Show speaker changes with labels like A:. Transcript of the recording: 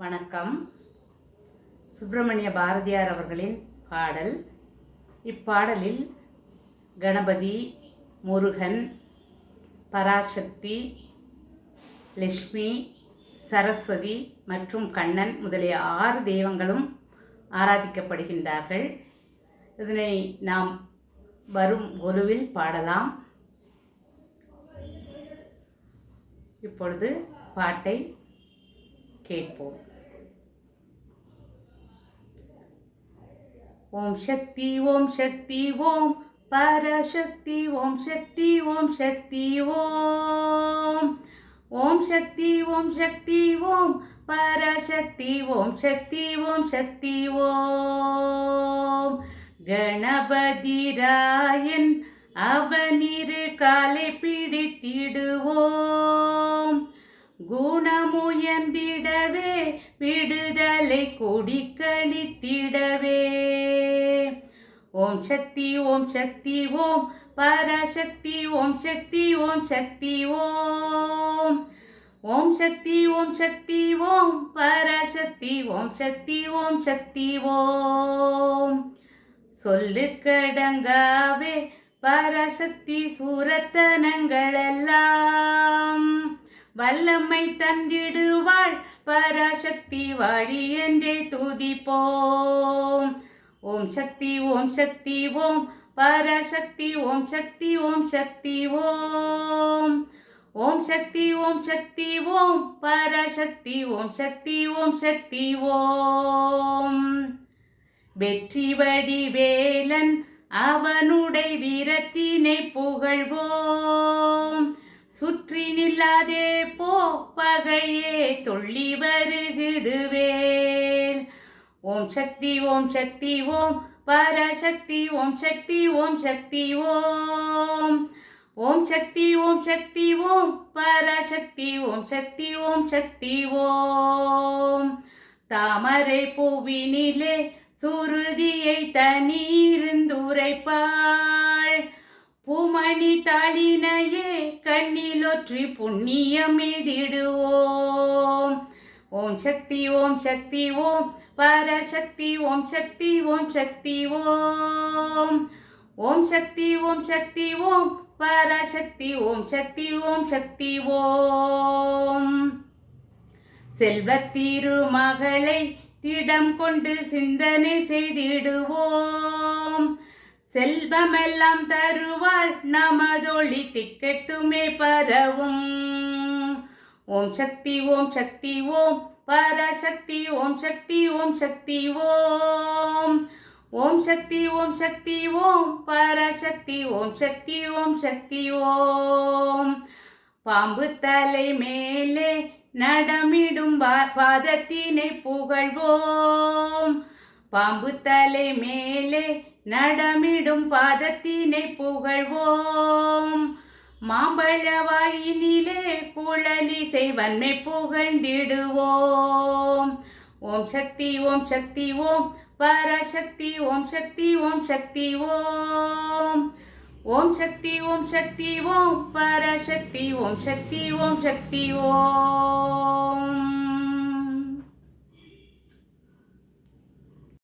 A: வணக்கம். சுப்பிரமணிய பாரதியார் அவர்களின் பாடல். இப்பாடலில் கணபதி, முருகன், பராசக்தி, லட்சுமி, சரஸ்வதி மற்றும் கண்ணன் முதலிய 6 தெய்வங்களும் ஆராதிக்கப்படுகின்றார்கள். இதனை நாம் வரும் குருவில் பாடலாம். இப்பொழுது பாட்டை கேட்போம். ஓம் சக்தி ஓம் சக்தி ஓம் பராசக்தி ஓம் சக்தி ஓம் சக்தி ஓம். ஓம் சக்தி ஓம் சக்தி ஓம் பராசக்தி ஓம் சக்தி ஓம் சக்தி ஓம். கணபதிராயன் அவனிரு காலை பிடித்திடுவோம். குணமுயர்ந்திடவே விடுதலை கொடிக்களித்திடவே. ஓம் சக்தி ஓம் சக்தி ஓம் பராசக்தி ஓம் சக்தி ஓம் சக்தி ஓம். ஓம் சக்தி ஓம் சக்தி ஓம் பராசக்தி ஓம் சக்தி ஓம் சக்தி ஓம். சொல்லுக்கடங்காவே பராசக்தி சூரத்தனங்களெல்லாம் வல்லமை தந்திடுவாள் பராசக்தி வாழி என்றே துதிப்போம். ஓம் சக்தி ஓம் சக்தி ஓம் பராசக்தி ஓம் சக்தி ஓம் சக்தி ஓம். ஓம் சக்தி ஓம் சக்தி ஓம் பராசக்தி ஓம் சக்தி ஓம் சக்தி ஓம். வெற்றி வடிவேலன் அவனுடைய வீரத்தினை புகழ்வோம். சுற்றி நில்லாதே போ பகையே தொள்ளி வருகுதுவேல். ஓம் சக்தி ஓம் சக்தி ஓம் பராசக்தி ஓம் சக்தி ஓம் சக்தி ஓம். ஓம் சக்தி ஓம் சக்தி ஓம் பராசக்தி ஓம் சக்தி ஓம் சக்தி ஓம். தாமரை பூவினிலே சுருதியை தனியிருந்துரைப்பாள். பூமணி தாளினையே கண்ணிலொற்றி புண்ணியம் எதிடுவோம். ஓம் சக்தி ஓம் சக்தி ஓம் பராசக்தி ஓம் சக்தி ஓம் சக்தி ஓம். ஓம் சக்தி ஓம் சக்தி ஓம் பராசக்தி ஓம் சக்தி ஓம் சக்தி ஓம். செல்வத்திருமகளை திடம் கொண்டு சிந்தனை செய்திடுவோம். செல்வமெல்லாம் தருவாள் நமதொளி திக்கெட்டுமே பரவும். ஓம் சக்தி ஓம் சக்தி ஓம் பராசக்தி ஓம் சக்தி ஓம் சக்தி ஓம். ஓம் சக்தி ஓம் சக்தி ஓம் பராசக்தி ஓம் சக்தி ஓம் சக்தி ஓம். பாம்பு தலை மேலே நடமிடும் பாதத்தினை புகழ்வோம். பாம்பு தலை மேலே நடமிடும் பாதத்தினை புகழ்வோம். மாம்பழவாயினிலே குழலிசை வன்மை புகழ்ந்திடுவோம். ஓம் சக்தி ஓம் சக்தி ஓம் பராசக்தி ஓம் சக்தி ஓம் சக்தி ஓம். ஓம் சக்தி ஓம் சக்தி ஓம் பராசக்தி ஓம் சக்தி ஓம் சக்தி ஓம்.